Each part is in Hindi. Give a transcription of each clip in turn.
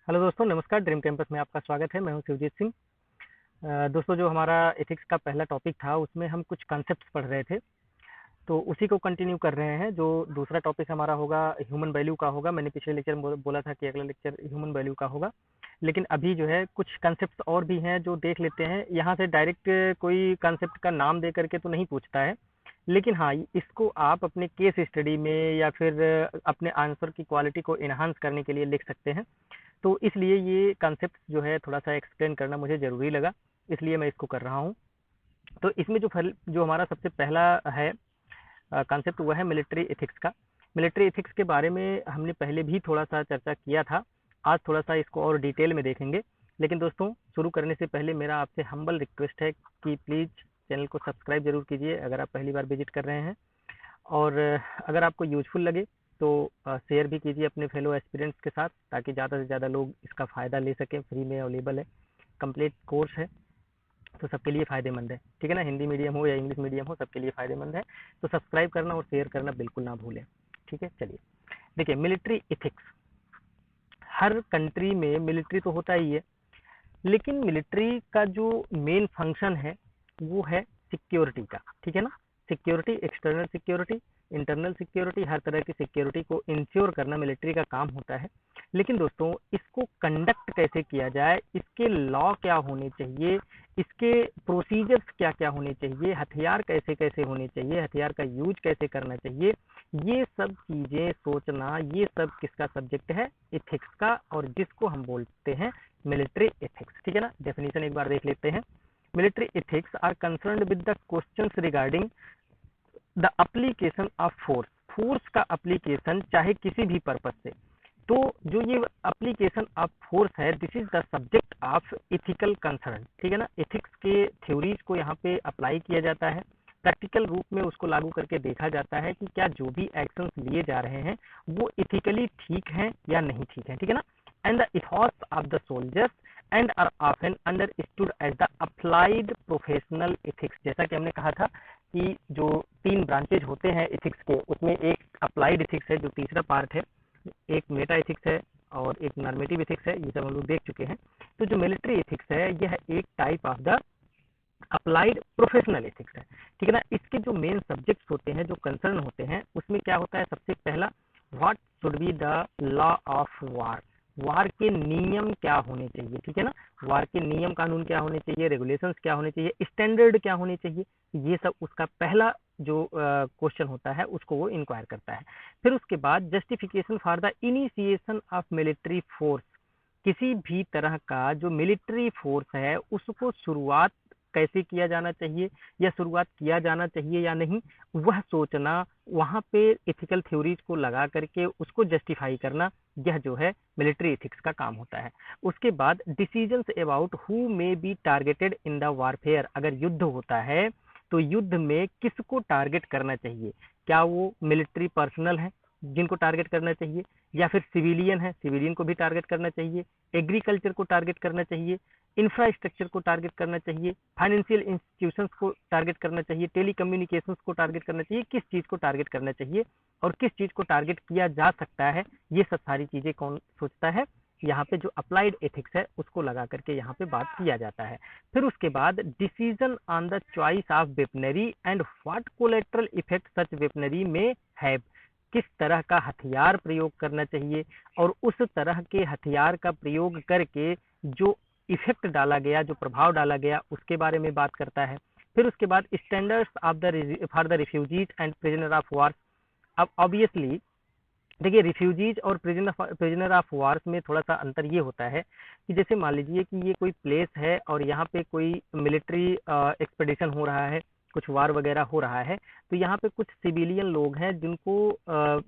हेलो दोस्तों, नमस्कार। ड्रीम कैंपस में आपका स्वागत है। मैं हूं शिवजीत सिंह। दोस्तों, जो हमारा एथिक्स का पहला टॉपिक था उसमें हम कुछ कॉन्सेप्ट्स पढ़ रहे थे, तो उसी को कंटिन्यू कर रहे हैं। जो दूसरा टॉपिक हमारा होगा ह्यूमन वैल्यू का होगा। मैंने पिछले लेक्चर में बोला था कि अगला लेक्चर ह्यूमन वैल्यू का होगा, लेकिन अभी जो है कुछ कॉन्सेप्ट्स और भी हैं जो देख लेते हैं। यहाँ से डायरेक्ट कोई कॉन्सेप्ट का नाम दे करके तो नहीं पूछता है, लेकिन हाँ, इसको आप अपने केस स्टडी में या फिर अपने आंसर की क्वालिटी को इन्हांस करने के लिए लिख सकते हैं। तो इसलिए ये कॉन्सेप्ट जो है थोड़ा सा एक्सप्लेन करना मुझे ज़रूरी लगा, इसलिए मैं इसको कर रहा हूँ। तो इसमें जो हमारा सबसे पहला है कॉन्सेप्ट, वह है मिलिट्री एथिक्स का। मिलिट्री एथिक्स के बारे में हमने पहले भी थोड़ा सा चर्चा किया था। आज थोड़ा सा इसको और डिटेल में देखेंगे। लेकिन दोस्तों, शुरू करने से पहले मेरा आपसे हम्बल रिक्वेस्ट है कि प्लीज़ चैनल को सब्सक्राइब जरूर कीजिए अगर आप पहली बार विजिट कर रहे हैं। और अगर आपको यूजफुल लगे तो शेयर भी कीजिए अपने फेलो एस्पिरेंट्स के साथ, ताकि ज़्यादा से ज़्यादा लोग इसका फ़ायदा ले सकें। फ्री में अवेलेबल है, कंप्लीट कोर्स है, तो सबके लिए फ़ायदेमंद है। ठीक है ना, हिंदी मीडियम हो या इंग्लिश मीडियम हो, सबके लिए फ़ायदेमंद है। तो सब्सक्राइब करना और शेयर करना बिल्कुल ना भूलें। ठीक है, चलिए देखिए, मिलिट्री इथिक्स। हर कंट्री में मिलिट्री तो होता ही है, लेकिन मिलिट्री का जो मेन फंक्शन है वो है सिक्योरिटी का। ठीक है ना, security, external security, internal security, हर तरह की सिक्योरिटी को इंश्योर करना मिलिट्री का काम होता है। लेकिन दोस्तों, इसको कंडक्ट कैसे किया जाए, इसके लॉ क्या होने चाहिए, इसके प्रोसीजर्स क्या क्या होने चाहिए, हथियार कैसे कैसे होने चाहिए, हथियार का यूज कैसे करना चाहिए, ये सब चीजें सोचना, ये सब किसका सब्जेक्ट है? इथिक्स का, और जिसको हम बोलते हैं मिलिट्री एथिक्स। ठीक है ना, डेफिनेशन एक बार देख लेते हैं। Military ethics are concerned with the questions regarding the application of force. Force का एप्लीकेशन चाहे किसी भी पर्पज से, तो जो ये एप्लीकेशन ऑफ फोर्स है, this is the subject of ethical concern. ठीक है ना, एथिक्स के थ्योरीज को यहाँ पे अप्लाई किया जाता है, प्रैक्टिकल रूप में उसको लागू करके देखा जाता है कि क्या जो भी एक्शंस लिए जा रहे हैं वो इथिकली ठीक हैं या नहीं ठीक है। ठीक है ना, and the ethos of the soldiers and are often understood as the applied professional ethics. जैसा कि हमने कहा था कि जो 3 ब्रांचेज होते हैं एथिक्स के, उसमें एक अप्लाइड एथिक्स है जो तीसरा पार्ट है, एक मेटा एथिक्स है और एक नॉर्मेटिव एथिक्स है। ये सब हम लोग देख चुके हैं। तो जो मिलिट्री एथिक्स है यह एक type of the applied professional ethics है। ठीक है ना, इसके जो मेन सब्जेक्ट्स होते हैं, जो कंसर्न होते हैं, उसमें क्या होता है? सबसे पहला, what should be the law of war. War के नियम क्या होने चाहिए। ठीक है ना, वार के नियम कानून क्या होने चाहिए, रेगुलेशंस क्या होने चाहिए, स्टैंडर्ड क्या होने चाहिए, ये सब उसका पहला जो क्वेश्चन होता है उसको वो इंक्वायर करता है। फिर उसके बाद justification for the initiation of military force. किसी भी तरह का जो मिलिट्री फोर्स है उसको शुरुआत कैसे किया जाना चाहिए या शुरुआत किया जाना चाहिए या नहीं, वह सोचना, वहां पे एथिकल थ्योरीज को लगा करके उसको जस्टिफाई करना, यह जो है मिलिट्री एथिक्स का काम होता है। उसके बाद decisions about who may be targeted in the warfare. अगर युद्ध होता है तो युद्ध में किसको टारगेट करना चाहिए? क्या वो मिलिट्री पर्सनल है जिनको टारगेट करना चाहिए, या फिर सिविलियन है, सिविलियन को भी टारगेट करना चाहिए, एग्रीकल्चर को टारगेट करना चाहिए, इंफ्रास्ट्रक्चर को टारगेट करना चाहिए, फाइनेंशियल इंस्टीट्यूशंस को टारगेट करना चाहिए, टेलीकम्युनिकेशंस को टारगेट करना चाहिए, किस चीज को टारगेट करना चाहिए और किस चीज को टारगेट किया जा सकता है, ये सब सारी चीजें कौन सोचता है? यहाँ पे जो अप्लाइड एथिक्स है उसको लगा करके यहाँ पे बात किया जाता है। फिर उसके बाद decision on the choice of weaponry and what collateral effect such weaponry में हैव। किस तरह का हथियार प्रयोग करना चाहिए और उस तरह के हथियार का प्रयोग करके जो इफेक्ट डाला गया, जो प्रभाव डाला गया, उसके बारे में बात करता है। फिर उसके बाद standards of the for the refugees and prisoner of war. अब ऑब्वियसली देखिए, रिफ्यूजीज और प्रिजनर ऑफ वार्स में थोड़ा सा अंतर ये होता है कि जैसे मान लीजिए कि ये कोई प्लेस है और यहाँ पे कोई मिलिट्री एक्सपेडिशन हो रहा है, कुछ वार वगैरह हो रहा है, तो यहाँ पे कुछ सिविलियन लोग हैं जिनको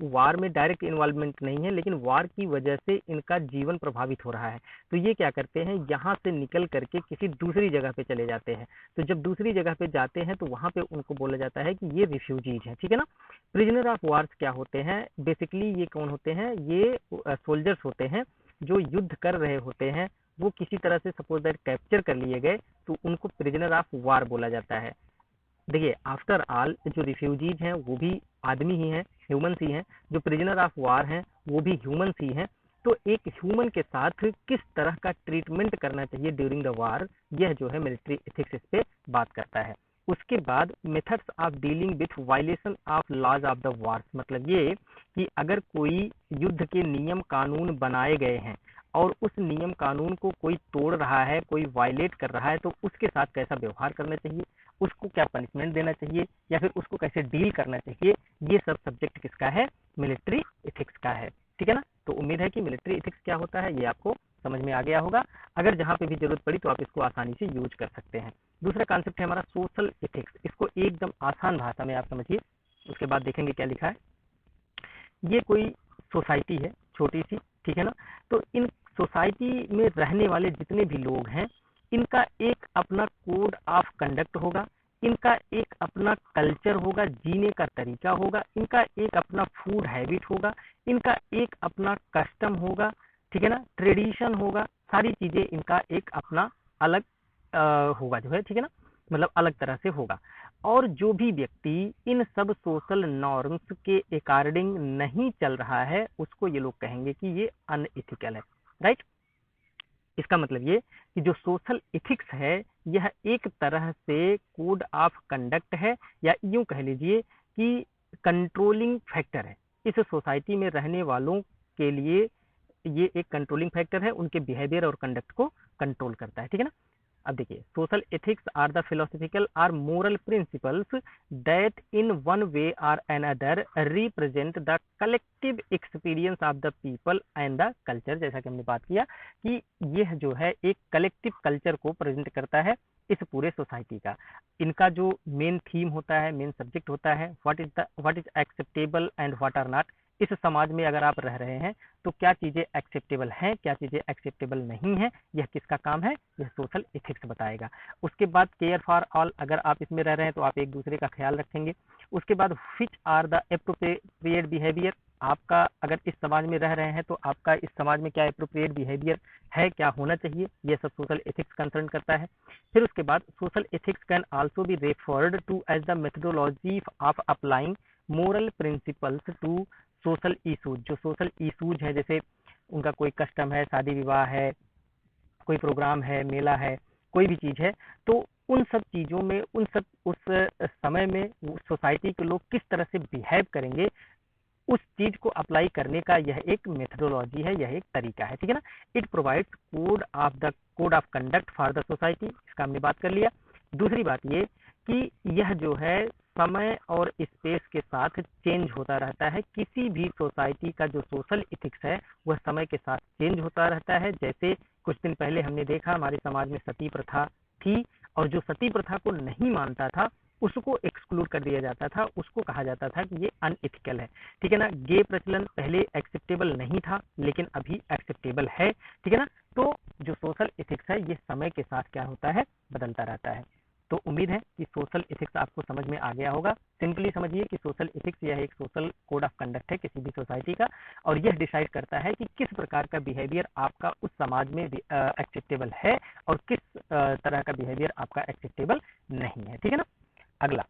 वार में डायरेक्ट इन्वॉल्वमेंट नहीं है, लेकिन वार की वजह से इनका जीवन प्रभावित हो रहा है। तो ये क्या करते हैं, यहाँ से निकल करके किसी दूसरी जगह पे चले जाते हैं। तो जब दूसरी जगह पे जाते हैं तो वहां पे उनको बोला जाता है कि ये रिफ्यूजीज हैं। ठीक है ना, प्रिजनर ऑफ वार्स क्या होते हैं? बेसिकली ये कौन होते हैं? ये सोल्जर्स होते हैं जो युद्ध कर रहे होते हैं, वो किसी तरह से सपोज दैट कैप्चर कर लिए गए, तो उनको प्रिजनर ऑफ वार बोला जाता है। देखिए, आफ्टर ऑल जो रिफ्यूजीज हैं वो भी आदमी ही हैं, ह्यूमंस ही हैं। जो प्रिजनर ऑफ वार हैं वो भी ह्यूमंस ही हैं। तो एक ह्यूमन के साथ किस तरह का ट्रीटमेंट करना चाहिए ड्यूरिंग द वार, यह जो है मिलिट्री एथिक्स इस पे बात करता है। उसके बाद methods of dealing with violation of laws of the war, मतलब ये कि अगर कोई युद्ध के नियम कानून बनाए गए हैं और उस नियम कानून को कोई तोड़ रहा है, कोई वायलेट कर रहा है, तो उसके साथ कैसा व्यवहार करना चाहिए, उसको क्या पनिशमेंट देना चाहिए या फिर उसको कैसे डील करना चाहिए, ये सब सब्जेक्ट किसका है, मिलिट्री एथिक्स का है। ठीक है ना। तो उम्मीद है कि मिलिट्री एथिक्स क्या होता है ये आपको समझ में आ गया होगा। अगर जहां पे भी जरूरत पड़ी तो आप इसको आसानी से यूज कर सकते हैं। दूसरा कॉन्सेप्ट है हमारा सोशल एथिक्स। इसको एकदम आसान भाषा में आप समझिए, उसके बाद देखेंगे क्या लिखा है। ये कोई सोसाइटी है छोटी सी, ठीक है ना। तो इन सोसाइटी में रहने वाले जितने भी लोग हैं, इनका एक अपना कोड ऑफ कंडक्ट होगा, इनका एक अपना कल्चर होगा, जीने का तरीका होगा, इनका एक अपना फूड हैबिट होगा, इनका एक अपना कस्टम होगा, ठीक है ना, ट्रेडिशन होगा, सारी चीजें इनका एक अपना अलग होगा जो है, ठीक है ना, मतलब अलग तरह से होगा। और जो भी व्यक्ति इन सब सोशल नॉर्म्स के अकॉर्डिंग नहीं चल रहा है, उसको ये लोग कहेंगे कि ये अनएथिकल है, राइट। इसका मतलब ये कि जो सोशल एथिक्स है यह एक तरह से कोड ऑफ कंडक्ट है, या यूं कह लीजिए कि कंट्रोलिंग फैक्टर है। इस सोसाइटी में रहने वालों के लिए ये एक कंट्रोलिंग फैक्टर है, उनके बिहेवियर और कंडक्ट को कंट्रोल करता है, ठीक है ना। अब देखिए, social ethics are the philosophical or moral principles that in one way or another represent the collective experience of the people and the culture. जैसा कि हमने बात किया कि यह जो है एक कलेक्टिव कल्चर को प्रेजेंट करता है इस पूरे सोसाइटी का। इनका जो मेन थीम होता है, मेन सब्जेक्ट होता है, what is acceptable and what are not. इस समाज में अगर आप रह रहे हैं तो क्या चीजें एक्सेप्टेबल हैं, क्या चीजें एक्सेप्टेबल नहीं है, यह किसका काम है, यह सोशल एथिक्स बताएगा। उसके बाद केयर फॉर ऑल, अगर आप इसमें रह रहे हैं तो आप एक दूसरे का ख्याल रखेंगे। उसके बाद which are the appropriate behaviour, आपका अगर इस समाज में रह रहे हैं तो आपका इस समाज में क्या एप्रोप्रिएट बिहेवियर है, क्या होना चाहिए, यह सब सोशल एथिक्स कंसर्न करता है। फिर उसके बाद social ethics can also be referred to as the methodology of applying moral principles to social issues. जो सोशल इशूज है, जैसे उनका कोई कस्टम है, शादी विवाह है, कोई प्रोग्राम है, मेला है, कोई भी चीज है, तो उन सब चीजों में उस समय में सोसाइटी के लोग किस तरह से बिहेव करेंगे, उस चीज को अप्लाई करने का यह एक मेथडोलॉजी है, यह एक तरीका है, ठीक है ना। It provides code of conduct for the society, इसका हमने बात कर लिया। दूसरी बात ये कि यह जो है समय और स्पेस के साथ चेंज होता रहता है। किसी भी सोसाइटी का जो सोशल इथिक्स है वह समय के साथ चेंज होता रहता है। जैसे कुछ दिन पहले हमने देखा हमारे समाज में सती प्रथा थी, और जो सती प्रथा को नहीं मानता था उसको एक्सक्लूड कर दिया जाता था, उसको कहा जाता था कि ये अनएथिकल है, ठीक है ना। गे प्रचलन पहले एक्सेप्टेबल नहीं था लेकिन अभी एक्सेप्टेबल है, ठीक है ना। तो जो सोशल एथिक्स है ये समय के साथ क्या होता है, बदलता रहता है। तो उम्मीद है कि सोशल एथिक्स आपको समझ में आ गया होगा। सिंपली समझिए कि सोशल एथिक्स यह एक सोशल कोड ऑफ कंडक्ट है किसी भी सोसाइटी का, और यह डिसाइड करता है कि किस प्रकार का बिहेवियर आपका उस समाज में एक्सेप्टेबल है और किस तरह का बिहेवियर आपका एक्सेप्टेबल नहीं है, ठीक है ना। अगला,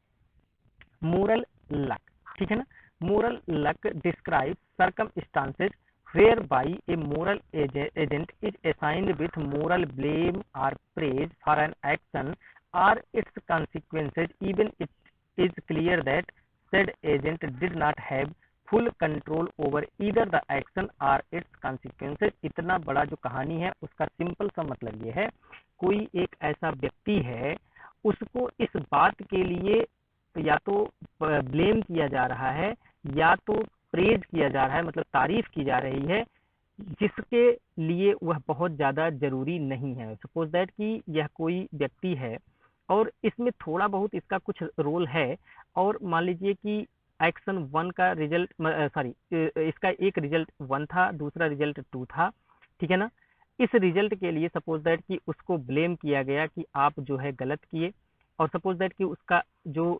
मोरल लक, ठीक है ना। Moral luck describe circumstances whereby a moral agent is assigned with moral blame or praise for an action or its consequences, even it is clear that said agent did not have full control over either the action or its consequences। इतना बड़ा जो कहानी है उसका सिंपल सा मतलब ये है, कोई एक ऐसा व्यक्ति है, उसको इस बात के लिए या तो ब्लेम किया जा रहा है या तो प्रेज किया जा रहा है, मतलब तारीफ की जा रही है, जिसके लिए वह बहुत ज्यादा जरूरी नहीं है। सपोज दैट कि यह कोई व्यक्ति है और इसमें थोड़ा बहुत इसका कुछ रोल है, और मान लीजिए कि एक्शन 1 का रिजल्ट, सॉरी, इसका एक रिजल्ट 1 था, दूसरा रिजल्ट 2 था, ठीक है ना। इस रिजल्ट के लिए सपोज दैट कि उसको ब्लेम किया गया कि आप जो है गलत किए, और सपोज दैट कि उसका जो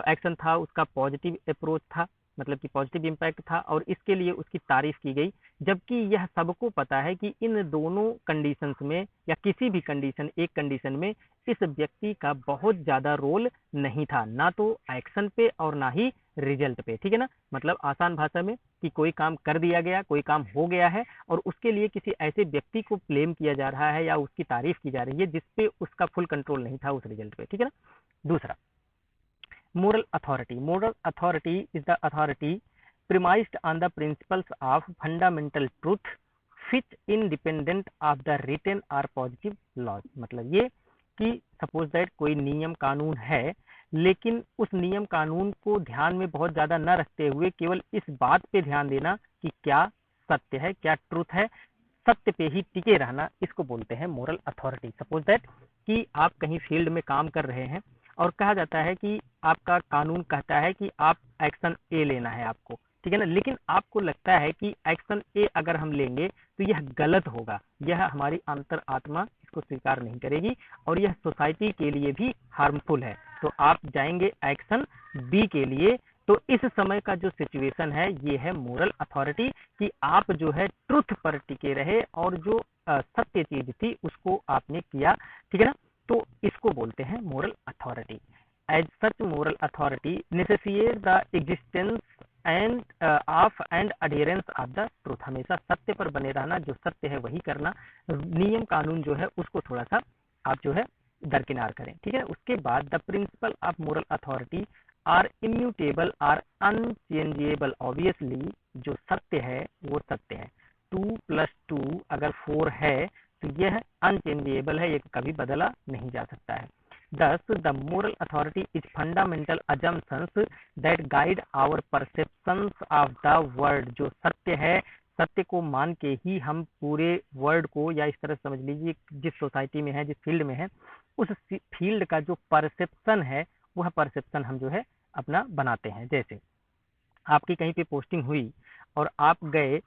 एक्शन था उसका पॉजिटिव अप्रोच था, मतलब कि पॉजिटिव इम्पैक्ट था, और इसके लिए उसकी तारीफ की गई जबकि यह सबको पता है कि इन दोनों कंडीशंस में या किसी भी कंडीशन एक कंडीशन में इस व्यक्ति का बहुत ज्यादा रोल नहीं था, ना तो एक्शन पे और ना ही रिजल्ट पे। ठीक है ना, मतलब आसान भाषा में कि कोई काम कर दिया गया, कोई काम हो गया है और उसके लिए किसी ऐसे व्यक्ति को ब्लेम किया जा रहा है या उसकी तारीफ की जा रही है जिसपे उसका फुल कंट्रोल नहीं था उस रिजल्ट पे। ठीक है ना। दूसरा, moral authority. Moral authority is the authority premised on the principles of fundamental truth which independent of the written or positive laws. मतलब ये कि सपोज दैट कोई नियम कानून है लेकिन उस नियम कानून को ध्यान में बहुत ज्यादा न रखते हुए केवल इस बात पे ध्यान देना कि क्या सत्य है, क्या ट्रूथ है, सत्य पे ही टिके रहना, इसको बोलते हैं मोरल अथॉरिटी। सपोज दैट कि आप कहीं फील्ड में काम कर रहे हैं और कहा जाता है कि आपका कानून कहता है कि आप एक्शन ए लेना है आपको, ठीक है ना, लेकिन आपको लगता है कि एक्शन ए अगर हम लेंगे तो यह गलत होगा, यह हमारी अंतर आत्मा इसको स्वीकार नहीं करेगी और यह सोसाइटी के लिए भी हार्मफुल है, तो आप जाएंगे एक्शन बी के लिए। तो इस समय का जो सिचुएशन है ये है मोरल अथॉरिटी कि आप जो है ट्रुथ पर टिके रहे और जो सत्य चीज थी उसको आपने किया। ठीक है ना, तो इसको बोलते हैं moral authority. As such moral authority necessitate the existence and of and adherence of the truth. हमेशा सत्य पर बने रहना, जो सत्य है वही करना, नियम कानून जो है उसको थोड़ा सा आप जो है दरकिनार करें। ठीक है, उसके बाद the principle of moral authority are immutable are unchangeable. Obviously जो सत्य है वो सत्य है, 2+2 अगर 4 है तो यह अनचेंजेबल है, ये कभी बदला नहीं जा सकता है। Thus, the moral authority is fundamental assumptions that guide our perceptions of the world. जो सत्य है, सत्य को मान के ही हम पूरे वर्ल्ड को, या इस तरह समझ लीजिए जिस सोसाइटी में है, जिस फील्ड में है, उस फील्ड का जो परसेप्शन है वह परसेप्शन हम जो है अपना बनाते हैं। जैसे आपकी कहीं पे पोस्टिंग हुई और आप गए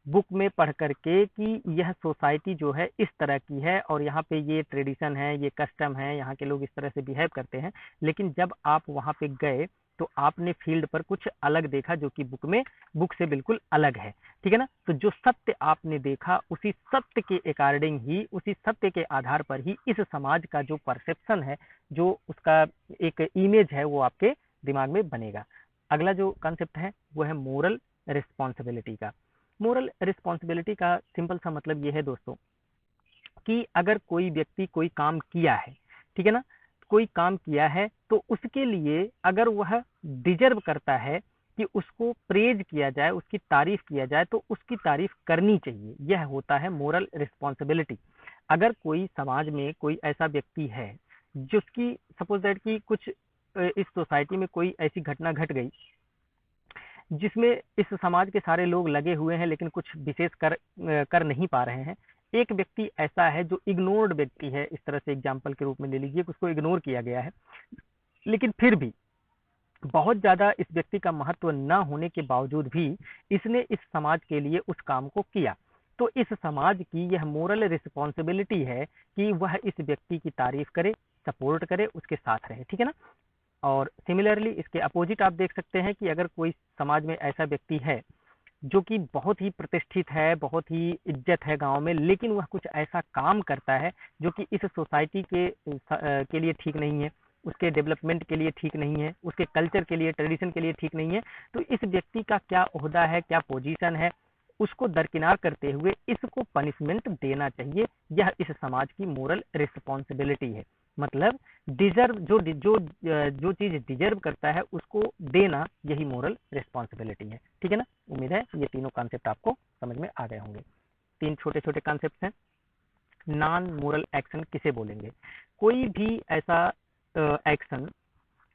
बुक में पढ़ करके कि यह सोसाइटी जो है इस तरह की है और यहाँ पे ये ट्रेडिशन है, ये कस्टम है, यहाँ के लोग इस तरह से बिहेव करते हैं, लेकिन जब आप वहाँ पे गए तो आपने फील्ड पर कुछ अलग देखा जो कि बुक से बिल्कुल अलग है। ठीक है ना, तो जो सत्य आपने देखा उसी सत्य के अकॉर्डिंग ही, उसी सत्य के आधार पर ही इस समाज का जो परसेप्शन है, जो उसका एक इमेज है, वो आपके दिमाग में बनेगा। अगला जो कॉन्सेप्ट है वो है मोरल रिस्पॉन्सिबिलिटी का। मोरल रिस्पॉन्सिबिलिटी का सिंपल सा मतलब ये है दोस्तों कि अगर कोई व्यक्ति कोई काम किया है, ठीक है ना, कोई काम किया है तो उसके लिए अगर वह डिजर्व करता है कि उसको प्रेज किया जाए, उसकी तारीफ किया जाए, तो उसकी तारीफ करनी चाहिए। यह होता है मोरल रिस्पॉन्सिबिलिटी। अगर कोई समाज में कोई ऐसा व्यक्ति है जिसकी सपोज दैट कि कुछ इस सोसाइटी में कोई ऐसी घटना घट गई जिसमें इस समाज के सारे लोग लगे हुए हैं लेकिन कुछ विशेष कर नहीं पा रहे हैं, एक व्यक्ति ऐसा है जो इग्नोर्ड व्यक्ति है, इस तरह से एग्जाम्पल के रूप में ले लीजिए, उसको इग्नोर किया गया है, लेकिन फिर भी बहुत ज्यादा इस व्यक्ति का महत्व न होने के बावजूद भी इसने इस समाज के लिए उस काम को किया, तो इस समाज की यह मोरल रिस्पॉन्सिबिलिटी है कि वह इस व्यक्ति की तारीफ करे, सपोर्ट करे, उसके साथ रहे। ठीक है ना, और सिमिलरली इसके अपोजिट आप देख सकते हैं कि अगर कोई समाज में ऐसा व्यक्ति है जो कि बहुत ही प्रतिष्ठित है, बहुत ही इज्जत है गांव में, लेकिन वह कुछ ऐसा काम करता है जो कि इस सोसाइटी के लिए ठीक नहीं है, उसके डेवलपमेंट के लिए ठीक नहीं है, उसके कल्चर के लिए, ट्रेडिशन के लिए ठीक नहीं है, तो इस व्यक्ति का क्या ओहदा है, क्या पोजीशन है, उसको दरकिनार करते हुए इसको पनिशमेंट देना चाहिए। यह इस समाज की मोरल रिस्पॉन्सिबिलिटी है। मतलब डिजर्व जो चीज डिजर्व करता है उसको देना, यही मोरल रिस्पॉन्सिबिलिटी है। ठीक है ना, उम्मीद है ये तीनों कॉन्सेप्ट आपको समझ में आ गए होंगे। 3 छोटे छोटे कॉन्सेप्ट हैं। नॉन मोरल एक्शन किसे बोलेंगे? कोई भी ऐसा एक्शन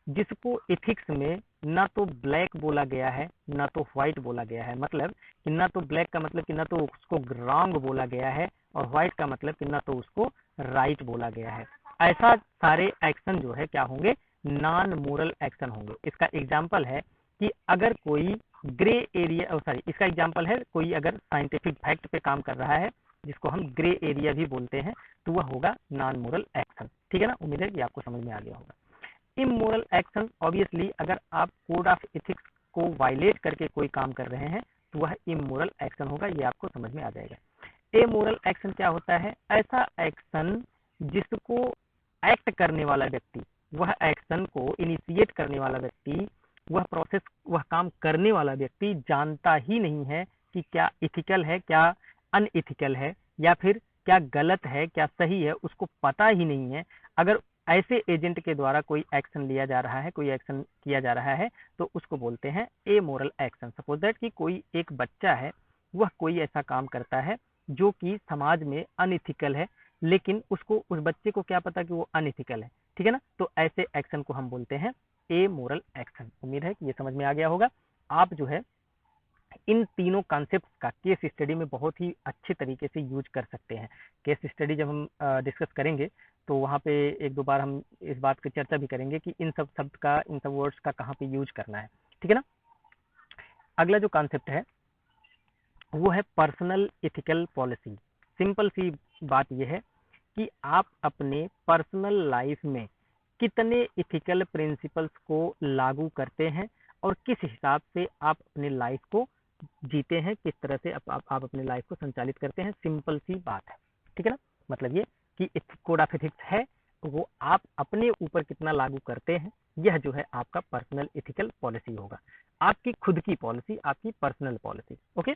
जिसको एथिक्स में ना तो ब्लैक बोला गया है ना तो व्हाइट बोला गया है। मतलब कि ना तो ब्लैक का मतलब कि ना तो उसको रॉन्ग बोला गया है और व्हाइट का मतलब कि ना तो उसको राइट बोला गया है। ऐसा सारे एक्शन जो है क्या होंगे? नॉन मोरल एक्शन होंगे। इसका एग्जाम्पल है कि अगर कोई ग्रे एरिया, सॉरी, इसका एग्जाम्पल है कोई अगर साइंटिफिक फैक्ट पे काम कर रहा है जिसको हम ग्रे एरिया भी बोलते हैं, तो वह होगा नॉन मोरल एक्शन। ठीक है ना, उम्मीद है कि आपको समझ में आ गया होगा। इमोरल एक्शन, ऑब्वियसली अगर आप कोड ऑफ एथिक्स को वायलेट करके कोई काम कर रहे हैं वह इमोरल एक्शन होगा। ये आपको समझ में आ जाएगा। एमोरल एक्शन क्या होता है? ऐसा एक्शन जिसको एक्ट करने वाला व्यक्ति, वह एक्शन को इनिशिएट करने वाला व्यक्ति, वह प्रोसेस, वह काम करने वाला व्यक्ति जानता ही नहीं है कि क्या इथिकल है, क्या अनइथिकल है, या फिर क्या गलत है, क्या सही है, उसको पता ही नहीं है। अगर ऐसे एजेंट के द्वारा कोई एक्शन लिया जा रहा है, कोई एक्शन किया जा रहा है, तो उसको बोलते हैं एमोरल एक्शन। सपोज दैट कि कोई एक बच्चा है, वह कोई ऐसा काम करता है जो कि समाज में अनइथिकल है, लेकिन उसको, उस बच्चे को क्या पता कि वो अनइथिकल है, ठीक है ना। तो ऐसे एक्शन को हम बोलते हैं एमोरल एक्शन। उम्मीद है कि ये समझ में आ गया होगा। आप जो है इन तीनों कॉन्सेप्ट का केस स्टडी में बहुत ही अच्छे तरीके से यूज कर सकते हैं। केस स्टडी जब हम डिस्कस करेंगे तो वहाँ पे एक दो बार हम इस बात की चर्चा भी करेंगे कि इन सब शब्द का, इन सब वर्ड्स का कहाँ पे यूज करना है, ठीक है ना। अगला जो कॉन्सेप्ट है वो है पर्सनल इथिकल पॉलिसी। सिंपल सी बात यह है कि आप अपने पर्सनल लाइफ में कितने इथिकल प्रिंसिपल्स को लागू करते हैं और किस हिसाब से आप अपनी लाइफ को जीते हैं, किस तरह से आप अपनी लाइफ को संचालित करते हैं। सिंपल सी बात है, ठीक है ना। मतलब ये कि कोड ऑफ एथिक्स है, वो आप अपने ऊपर कितना लागू करते हैं, यह जो है आपका पर्सनल इथिकल पॉलिसी होगा। आपकी खुद की पॉलिसी, आपकी personal policy. Okay.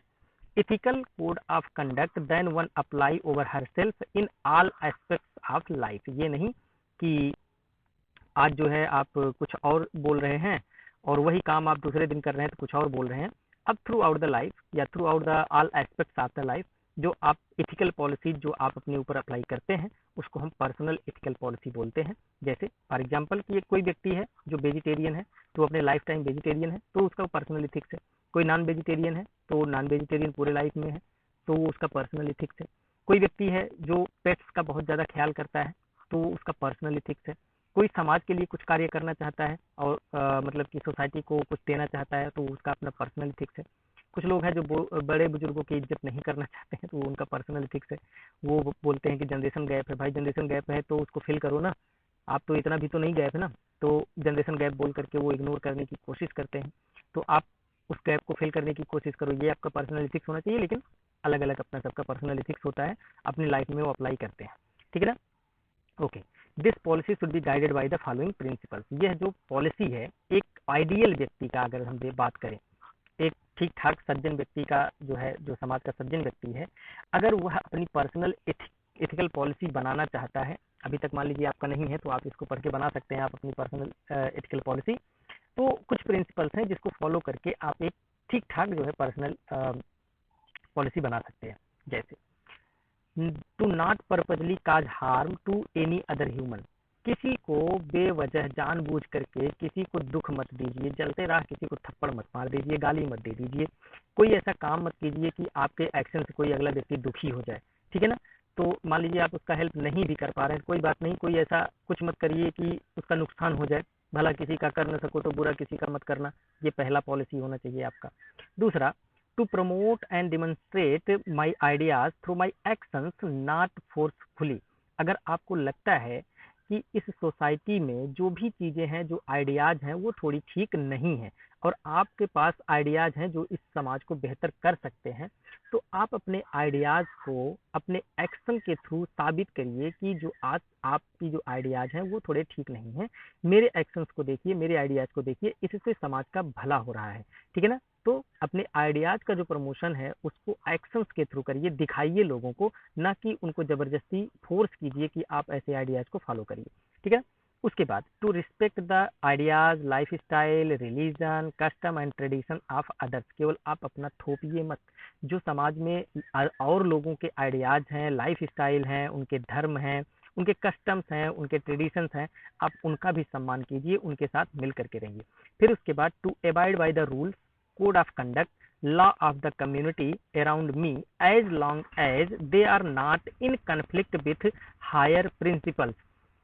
ethical code of conduct then one apply over herself in all aspects of life। ये नहीं कि आज जो है आप कुछ और बोल रहे हैं और वही काम आप दूसरे दिन कर रहे हैं तो कुछ और बोल रहे हैं। अब थ्रू आउट द लाइफ या through out the all aspects of the life जो आप इथिकल पॉलिसी जो आप अपने ऊपर अप्लाई करते हैं उसको हम पर्सनल इथिकल पॉलिसी बोलते हैं। जैसे फॉर एग्जांपल कि कोई व्यक्ति है जो वेजिटेरियन है तो अपने लाइफ टाइम वेजिटेरियन है तो उसका पर्सनल इथिक्स है। कोई नॉन वेजिटेरियन है तो नॉन वेजिटेरियन पूरे लाइफ में है तो उसका पर्सनल इथिक्स है। कोई व्यक्ति है जो पेट्स का बहुत ज़्यादा ख्याल करता है तो उसका पर्सनल इथिक्स है। कोई समाज के लिए कुछ कार्य करना चाहता है और मतलब कि सोसाइटी को कुछ देना चाहता है तो उसका अपना पर्सनल इथिक्स है। कुछ लोग हैं जो बड़े बुजुर्गों की इज्जत नहीं करना चाहते हैं तो उनका पर्सनल इथिक्स है। वो बोलते हैं कि जनरेशन गैप है। भाई जनरेशन गैप है तो उसको फिल करो ना, आप तो इतना भी तो नहीं गैप है ना। तो जनरेशन गैप बोल करके वो इग्नोर करने की कोशिश करते हैं। तो आप उस गैप को फिल करने की कोशिश करो, ये आपका पर्सनल इथिक्स होना चाहिए। लेकिन अलग अलग अपना सबका पर्सनल इथिक्स होता है, अपनी लाइफ में वो अप्लाई करते हैं, ठीक है ना। Okay. This policy should be guided by the following principles. यह जो पॉलिसी है एक आइडियल व्यक्ति का, अगर हम बात करें एक ठीक ठाक सज्जन व्यक्ति का जो है, जो समाज का सज्जन व्यक्ति है, अगर वह अपनी पर्सनल एथिकल पॉलिसी बनाना चाहता है, अभी तक मान लीजिए आपका नहीं है तो आप इसको पढ़ के बना सकते हैं आप अपनी पर्सनल एथिकल पॉलिसी। तो कुछ प्रिंसिपल्स हैं जिसको फॉलो करके आप एक ठीक ठाक जो है पर्सनल पॉलिसी बना सकते हैं। जैसे to not purposely cause harm to any other human. किसी को बेवजह जानबूझ करके किसी को दुख मत दीजिए, जलते राह किसी को थप्पड़ मत मार दीजिए, गाली मत दे दीजिए, कोई ऐसा काम मत कीजिए कि आपके एक्शन से कोई अगला व्यक्ति दुखी हो जाए, ठीक है ना। तो मान लीजिए आप उसका हेल्प नहीं भी कर पा रहे हैं, कोई बात नहीं, कोई ऐसा कुछ मत करिए कि उसका नुकसान हो जाए। भला किसी का कर न सको तो बुरा किसी का मत करना, ये पहला पॉलिसी होना चाहिए आपका। दूसरा, to promote and demonstrate my ideas through my actions not forcefully. अगर आपको लगता है कि इस सोसाइटी में जो भी चीज़ें हैं, जो आइडियाज हैं वो थोड़ी ठीक नहीं है और आपके पास आइडियाज हैं जो इस समाज को बेहतर कर सकते हैं, तो आप अपने आइडियाज को अपने एक्शन के थ्रू साबित करिए कि जो आज आपकी जो आइडियाज हैं वो थोड़े ठीक नहीं हैं। मेरे एक्शंस को देखिए, मेरे आइडियाज को देखिए, इससे समाज का भला हो रहा है, ठीक है ना। तो अपने आइडियाज का जो प्रमोशन है उसको एक्शंस के थ्रू करिए, दिखाइए लोगों को, ना कि उनको जबरदस्ती फोर्स कीजिए कि आप ऐसे आइडियाज को फॉलो करिए, ठीक है। उसके बाद to respect the ideas, life style, religion, custom and tradition of others. केवल आप अपना थोपिए मत। जो समाज में और लोगों के आइडियाज हैं, लाइफ स्टाइल हैं, उनके धर्म हैं, उनके कस्टम्स हैं, उनके ट्रेडिशंस हैं, आप उनका भी सम्मान कीजिए, उनके साथ मिल करके रहिए। फिर उसके बाद to abide by the rules, code of conduct, law of the community around me as long as they are not in conflict with higher principles।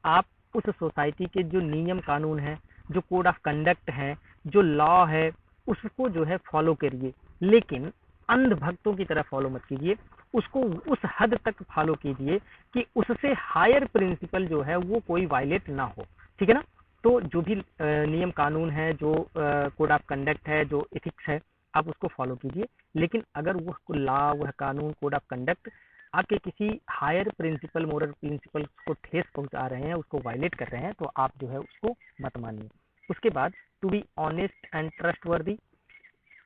आप उस सोसाइटी के जो नियम कानून है, जो कोड ऑफ कंडक्ट है, जो लॉ है, उसको जो है फॉलो करिए, लेकिन अंध भक्तों की तरह फॉलो मत कीजिए। उसको उस हद तक फॉलो कीजिए कि उससे हायर प्रिंसिपल जो है वो कोई वायलेट ना हो, ठीक है ना। तो जो भी नियम कानून है, जो कोड ऑफ कंडक्ट है, जो इथिक्स है, आप उसको फॉलो कीजिए। लेकिन अगर वह लॉ, वह कानून, कोड ऑफ कंडक्ट आपके किसी हायर प्रिंसिपल, मोरल प्रिंसिपल को ठेस पहुंचा रहे हैं, उसको वायलेट कर रहे हैं, तो आप जो है उसको मत मानिए। उसके बाद to be honest and trustworthy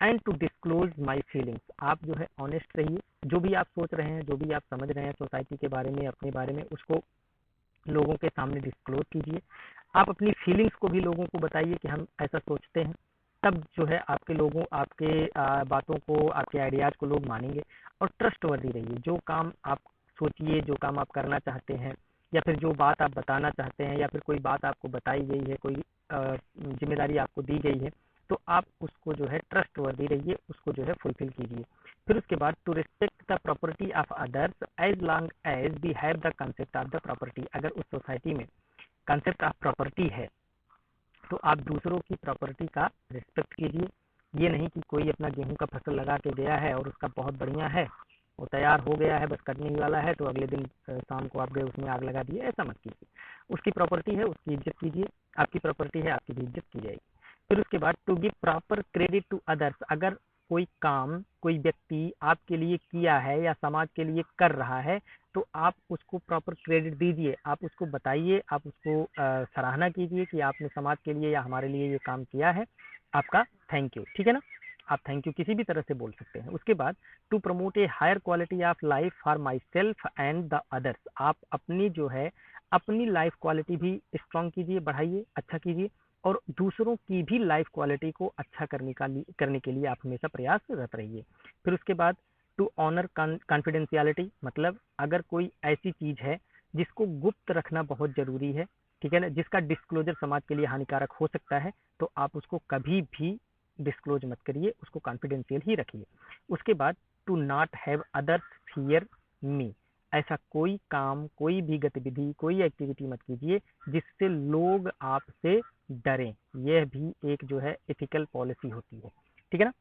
and to disclose my feelings, आप जो है ऑनेस्ट रहिए। जो भी आप सोच रहे हैं, जो भी आप समझ रहे हैं सोसाइटी के बारे में, अपने बारे में, उसको लोगों के सामने डिस्क्लोज कीजिए। आप अपनी फीलिंग्स को भी लोगों को बताइए कि हम ऐसा सोचते हैं। तब जो है आपके लोगों, आपके बातों को, आपके आइडियाज को लोग मानेंगे। और ट्रस्टवर्दी रहिए। जो काम आप सोचिए, जो काम आप करना चाहते हैं, या फिर जो बात आप बताना चाहते हैं, या फिर कोई बात आपको बताई गई है, कोई जिम्मेदारी आपको दी गई है, तो आप उसको जो है ट्रस्टवर्दी रहिए, उसको जो है फुलफिल कीजिए। फिर उसके बाद to respect the property of others as long as we have the concept of the property. अगर उस सोसाइटी में कंसेप्ट ऑफ प्रॉपर्टी है तो आप दूसरों की प्रॉपर्टी का रिस्पेक्ट कीजिए। ये नहीं कि कोई अपना गेहूं का फसल लगा के गया है और उसका बहुत बढ़िया है, वो तैयार हो गया है, बस कटने ही वाला है, तो अगले दिन शाम को आप गए उसमें आग लगा दिए। ऐसा मत कीजिए। उसकी प्रॉपर्टी है, उसकी इज्जत कीजिए। आपकी प्रॉपर्टी है, आपकी भी इज्जत की जाएगी। फिर उसके बाद to give proper credit to others. अगर कोई काम कोई व्यक्ति आपके लिए किया है या समाज के लिए कर रहा है, तो आप उसको प्रॉपर क्रेडिट दीजिए। आप उसको बताइए, आप उसको सराहना कीजिए कि आपने समाज के लिए या हमारे लिए ये काम किया है, आपका थैंक यू। ठीक है ना? आप थैंक यू किसी भी तरह से बोल सकते हैं। उसके बाद to promote a higher quality of life for myself and the others. आप अपनी जो है अपनी लाइफ क्वालिटी भी स्ट्रॉन्ग कीजिए, बढ़ाइए, अच्छा कीजिए, और दूसरों की भी लाइफ क्वालिटी को अच्छा करने के लिए आप हमेशा प्रयासरत रहिए। फिर उसके बाद टू ऑनर कॉन्फिडेंशियलिटी, मतलब अगर कोई ऐसी चीज है जिसको गुप्त रखना बहुत जरूरी है, ठीक है ना, जिसका डिस्क्लोजर समाज के लिए हानिकारक हो सकता है, तो आप उसको कभी भी डिस्क्लोज मत करिए, उसको कॉन्फिडेंशियल ही रखिए। उसके बाद to not have others fear me. ऐसा कोई काम, कोई भी गतिविधि, कोई एक्टिविटी मत कीजिए जिससे लोग आपसे डरें। यह भी एक जो है एथिकल पॉलिसी होती है। ठीक है ना?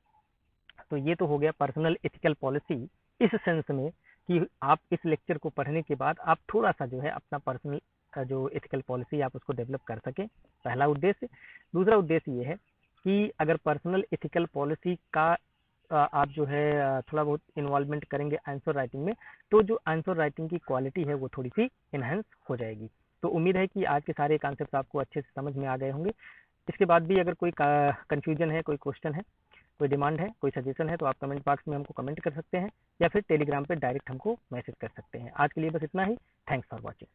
तो ये तो हो गया पर्सनल एथिकल पॉलिसी, इस सेंस में कि आप इस लेक्चर को पढ़ने के बाद आप थोड़ा सा जो है अपना पर्सनल जो एथिकल पॉलिसी आप उसको डेवलप कर सकें, पहला उद्देश्य। दूसरा उद्देश्य ये है कि अगर पर्सनल एथिकल पॉलिसी का आप जो है थोड़ा बहुत इन्वॉल्वमेंट करेंगे आंसर राइटिंग में, तो जो आंसर राइटिंग की क्वालिटी है वो थोड़ी सी इनहेंस हो जाएगी। तो उम्मीद है कि आज के सारे कॉन्सेप्ट आपको अच्छे से समझ में आ गए होंगे। इसके बाद भी अगर कोई कंफ्यूजन है, कोई क्वेश्चन है, कोई डिमांड है, कोई सजेशन है, तो आप कमेंट बॉक्स में हमको कमेंट कर सकते हैं, या फिर टेलीग्राम पे डायरेक्ट हमको मैसेज कर सकते हैं। आज के लिए बस इतना ही। Thanks for watching.